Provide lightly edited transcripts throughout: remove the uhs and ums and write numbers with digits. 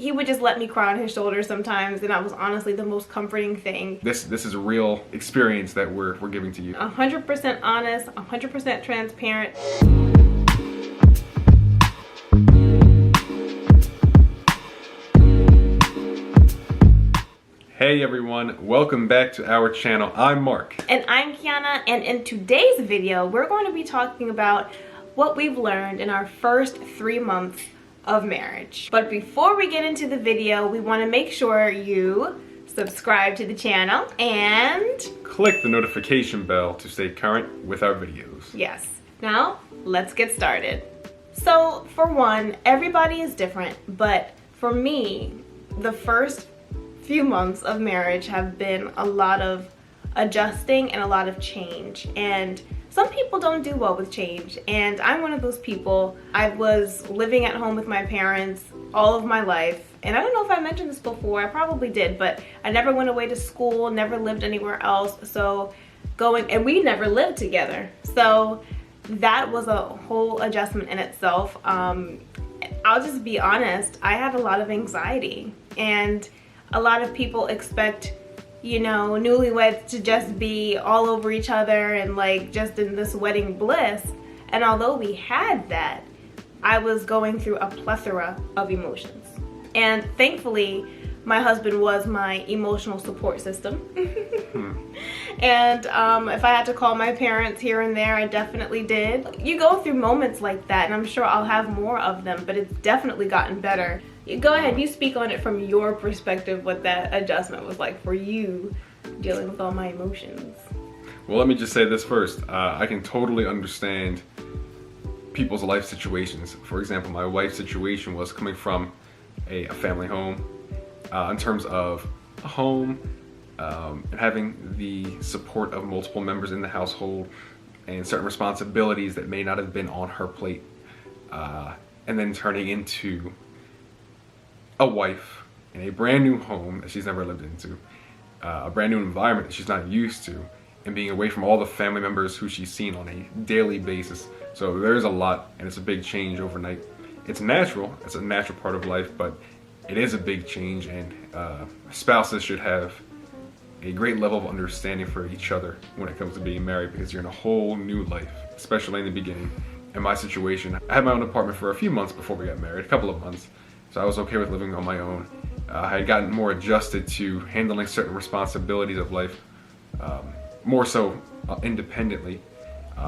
He would just let me cry on his shoulder sometimes, and that was honestly the most comforting thing. This is a real experience that we're giving to you. 100% honest, 100% transparent. Hey everyone, welcome back to our channel. I'm Mark. And I'm Quiana, and in today's video, we're going to be talking about what we've learned in our first 3 months of marriage. But before we get into the video, we want to make sure you subscribe to the channel and click the notification bell to stay current with our videos. Yes. Now, let's get started. So, for one, everybody is different, but for me, the first few months of marriage have been a lot of adjusting and a lot of change, and some people don't do well with change, and I'm one of those people. I was living at home with my parents all of my life, and I don't know if I mentioned this before, I probably did, but I never went away to school, never lived anywhere else, and we never lived together, so that was a whole adjustment in itself. I'll just be honest, I had a lot of anxiety, and a lot of people expect, you know, newlyweds to just be all over each other and like just in this wedding bliss. And although we had that, I was going through a plethora of emotions. And thankfully, my husband was my emotional support system. And if I had to call my parents here and there, I definitely did. You go through moments like that, and I'm sure I'll have more of them, but it's definitely gotten better. Go ahead, you speak on it from your perspective, what that adjustment was like for you dealing with all my emotions. Well, let me just say this first. I can totally understand people's life situations. For example, my wife's situation was coming from a family home, in terms of a home, and having the support of multiple members in the household and certain responsibilities that may not have been on her plate, and then turning into a wife in a brand new home that she's never lived into, a brand new environment that she's not used to, and being away from all the family members who she's seen on a daily basis. So there's a lot, and it's a big change overnight. It's natural, it's a natural part of life, but it is a big change, and spouses should have a great level of understanding for each other when it comes to being married, because you're in a whole new life, especially in the beginning. In my situation, I had my own apartment for a few months before we got married, a couple of months. So I was okay with living on my own. I had gotten more adjusted to handling certain responsibilities of life, more so independently.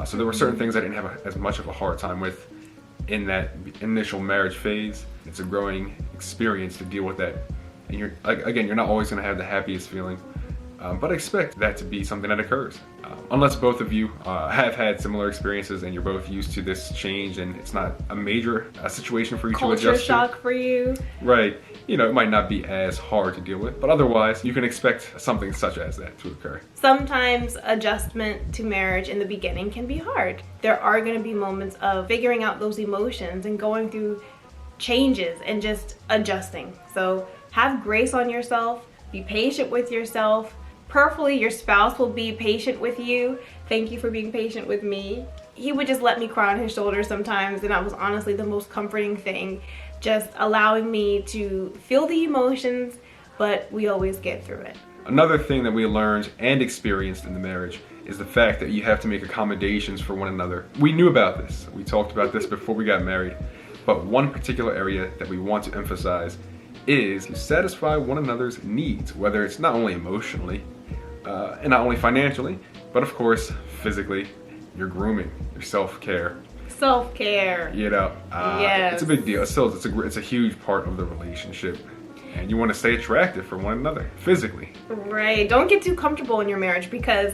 So there were certain things I didn't have as much of a hard time with in that initial marriage phase. It's a growing experience to deal with that. And you're not always gonna have the happiest feeling, but expect that to be something that occurs. Unless both of you have had similar experiences and you're both used to this change and it's not a major situation for you to adjust to. Culture shock for you. Right. You know, it might not be as hard to deal with, but otherwise you can expect something such as that to occur. Sometimes adjustment to marriage in the beginning can be hard. There are going to be moments of figuring out those emotions and going through changes and just adjusting. So have grace on yourself, be patient with yourself. Prayerfully, your spouse will be patient with you. Thank you for being patient with me. He would just let me cry on his shoulder sometimes, and that was honestly the most comforting thing. Just allowing me to feel the emotions, but we always get through it. Another thing that we learned and experienced in the marriage is the fact that you have to make accommodations for one another. We knew about this. We talked about this before we got married, but one particular area that we want to emphasize is to satisfy one another's needs, whether it's not only emotionally, and not only financially, but of course, physically, your grooming, your self-care. Self-care. You know, yes. It's a big deal. It's a huge part of the relationship, and you want to stay attractive for one another, physically. Right. Don't get too comfortable in your marriage, because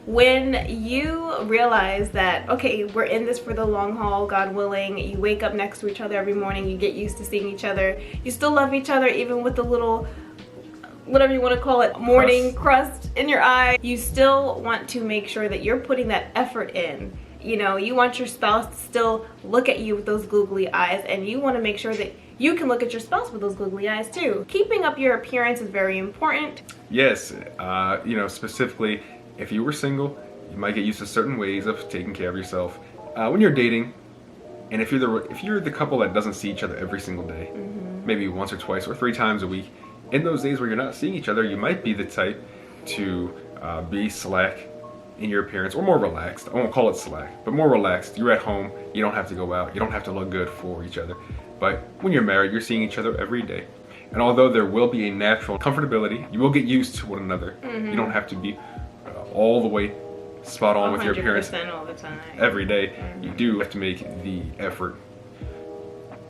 when you realize that, okay, we're in this for the long haul, God willing, you wake up next to each other every morning, you get used to seeing each other, you still love each other even with the little, whatever you want to call it, morning crust in your eye. You still want to make sure that you're putting that effort in. You know, you want your spouse to still look at you with those googly eyes, and you want to make sure that you can look at your spouse with those googly eyes too. Keeping up your appearance is very important. Yes, you know, specifically, if you were single, you might get used to certain ways of taking care of yourself. When you're dating, and if you're the couple that doesn't see each other every single day, maybe once or twice or 3 times a week. In those days where you're not seeing each other, you might be the type to be slack in your appearance, or more relaxed. I won't call it slack, but more relaxed. You're at home, you don't have to go out, you don't have to look good for each other. But when you're married, you're seeing each other every day. And although there will be a natural comfortability, you will get used to one another. You don't have to be all the way spot on with your appearance all the time. every day. You do have to make the effort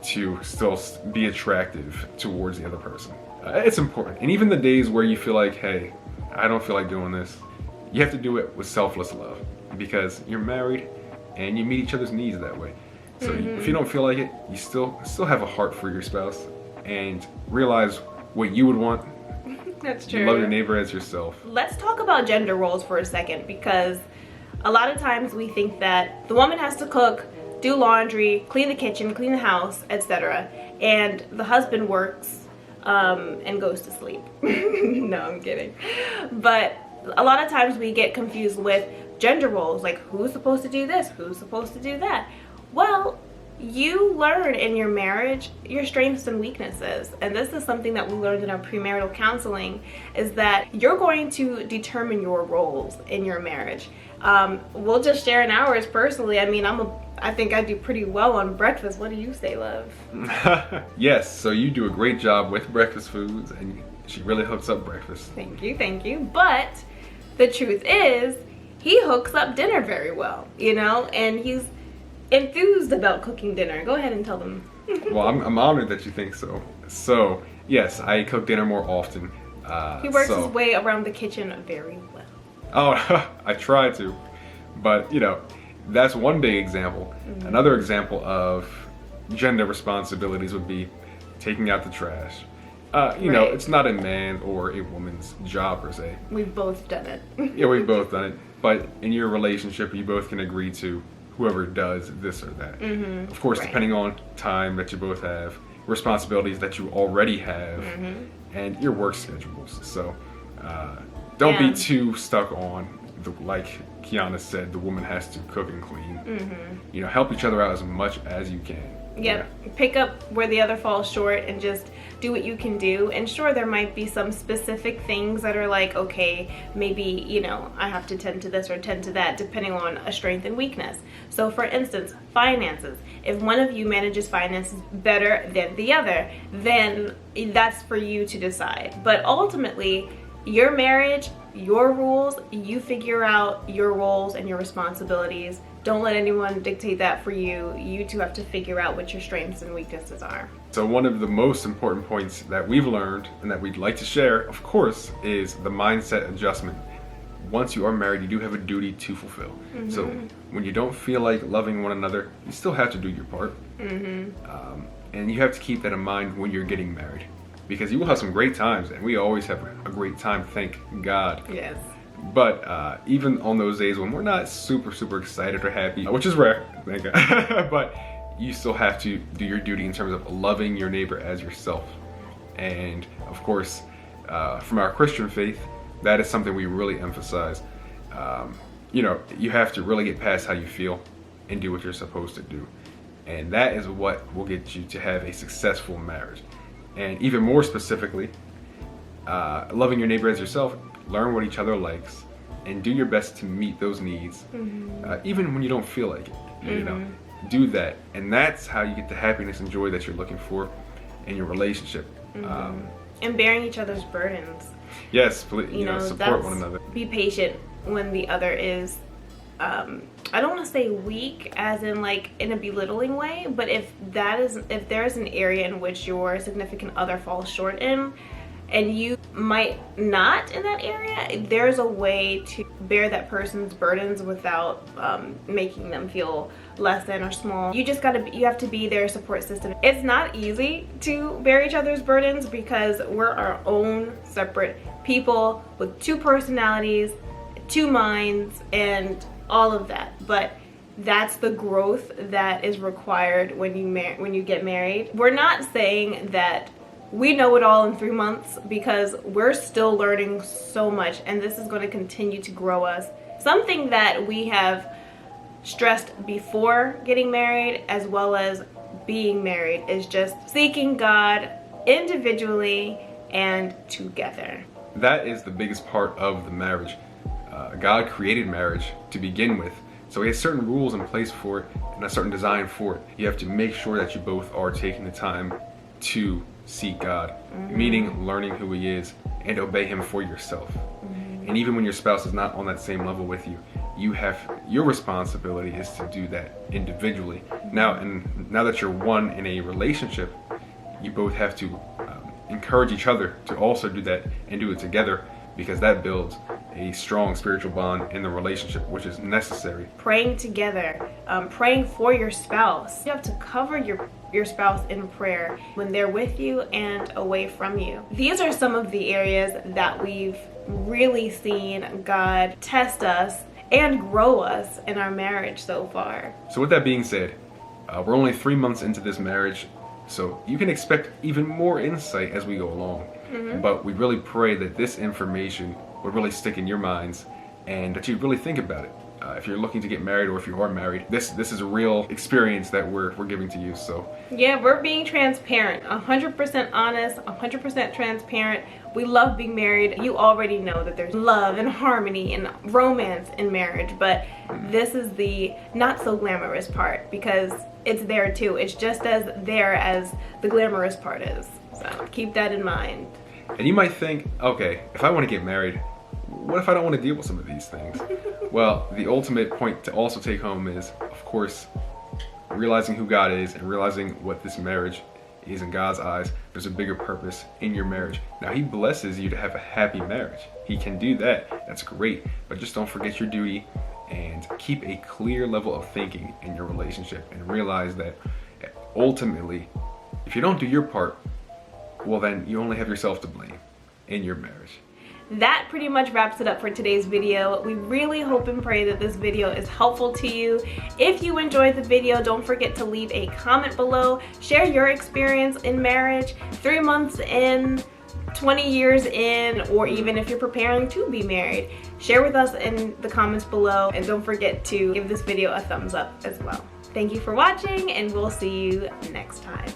to still be attractive towards the other person. It's important. And even the days where you feel like, hey, I don't feel like doing this, you have to do it with selfless love, because you're married and you meet each other's needs that way. So if you don't feel like it, you still have a heart for your spouse, and realize what you would want. That's true. Love your neighbor as yourself. Let's talk about gender roles for a second, because a lot of times we think that the woman has to cook, do laundry, clean the kitchen, clean the house, etc. And the husband works and goes to sleep. No, I'm kidding. But a lot of times we get confused with gender roles, like who's supposed to do this, who's supposed to do that. Well, you learn in your marriage your strengths and weaknesses, and this is something that we learned in our premarital counseling, is that you're going to determine your roles in your marriage. We'll just share in ours personally. I mean, I think I do pretty well on breakfast. What do you say, love? Yes, so you do a great job with breakfast foods, and she really hooks up breakfast. Thank you. But the truth is, he hooks up dinner very well, and he's enthused about cooking dinner. Go ahead and tell them. Well, I'm honored that you think so. So, yes, I cook dinner more often. He works his way around the kitchen very well. Oh, I try to. But, that's one big example. Another example of gender responsibilities would be taking out the trash. Right. It's not a man or a woman's job per se. We've both done it. Yeah, we've both done it. But in your relationship, you both can agree to whoever does this or that. Of course, depending on time that you both have, responsibilities that you already have, and your work schedules. So don't be too stuck on, like Quiana said, the woman has to cook and clean. Help each other out as much as you can. Yep. Yeah. Pick up where the other falls short and just do what you can do. And sure, there might be some specific things that are like, okay, maybe, I have to tend to this or tend to that, depending on a strength and weakness. So for instance, finances. If one of you manages finances better than the other, then that's for you to decide. But ultimately, your marriage, your rules, you figure out your roles and your responsibilities. Don't let anyone dictate that for you. You two have to figure out what your strengths and weaknesses are. So one of the most important points that we've learned and that we'd like to share, of course, is the mindset adjustment. Once you are married, you do have a duty to fulfill. So when you don't feel like loving one another, you still have to do your part. And you have to keep that in mind when you're getting married, because you will have some great times, and we always have a great time, thank God. Yes. But even on those days when we're not super excited or happy, which is rare, thank God, but you still have to do your duty in terms of loving your neighbor as yourself. And of course, from our Christian faith, that is something we really emphasize. You have to really get past how you feel and do what you're supposed to do. And that is what will get you to have a successful marriage. And even more specifically, loving your neighbor as yourself, learn what each other likes, and do your best to meet those needs, even when you don't feel like it. Do that, and that's how you get the happiness and joy that you're looking for in your relationship. And bearing each other's burdens. Yes, please, support one another. Be patient when the other is, I don't want to say weak as in like in a belittling way, but if there is an area in which your significant other falls short in, and you might not in that area, there's a way to bear that person's burdens without making them feel less than or small. You have to be their support system. It's not easy to bear each other's burdens because we're our own separate people with two personalities, two minds, and all of that. But that's the growth that is required when you get married. We're not saying that we know it all in 3 months, because we're still learning so much, and this is going to continue to grow us. Something that we have stressed before getting married as well as being married is just seeking God individually and together. That is the biggest part of the marriage. God created marriage to begin with, so he has certain rules in place for it and a certain design for it. You have to make sure that you both are taking the time to seek God, meaning learning who he is and obey him for yourself. And even when your spouse is not on that same level with you, your responsibility is to do that individually. Now that you're one in a relationship, you both have to encourage each other to also do that and do it together, because that builds a strong spiritual bond in the relationship, which is necessary. Praying together, praying for your spouse. You have to cover your spouse in prayer when they're with you and away from you. These are some of the areas that we've really seen God test us and grow us in our marriage so far. So with that being said, we're only 3 months into this marriage, so you can expect even more insight as we go along. But we really pray that this information would really stick in your minds and that you'd really think about it. If you're looking to get married, or if you are married, this is a real experience that we're giving to you. So yeah, we're being transparent, 100% honest, 100% transparent. We love being married. You already know that there's love and harmony and romance in marriage, but this is the not so glamorous part, because it's there too. It's just as there as the glamorous part is. So keep that in mind. And you might think, okay, if I want to get married, what if I don't want to deal with some of these things? Well, the ultimate point to also take home is, of course, realizing who God is and realizing what this marriage is in God's eyes. There's a bigger purpose in your marriage. Now, he blesses you to have a happy marriage. He can do that. That's great. But just don't forget your duty and keep a clear level of thinking in your relationship, and realize that ultimately, if you don't do your part, well, then you only have yourself to blame in your marriage. That pretty much wraps it up for today's video. We really hope and pray that this video is helpful to you. If you enjoyed the video, don't forget to leave a comment below. Share your experience in marriage, 3 months in, 20 years in, or even if you're preparing to be married. Share with us in the comments below, and don't forget to give this video a thumbs up as well. Thank you for watching, and we'll see you next time.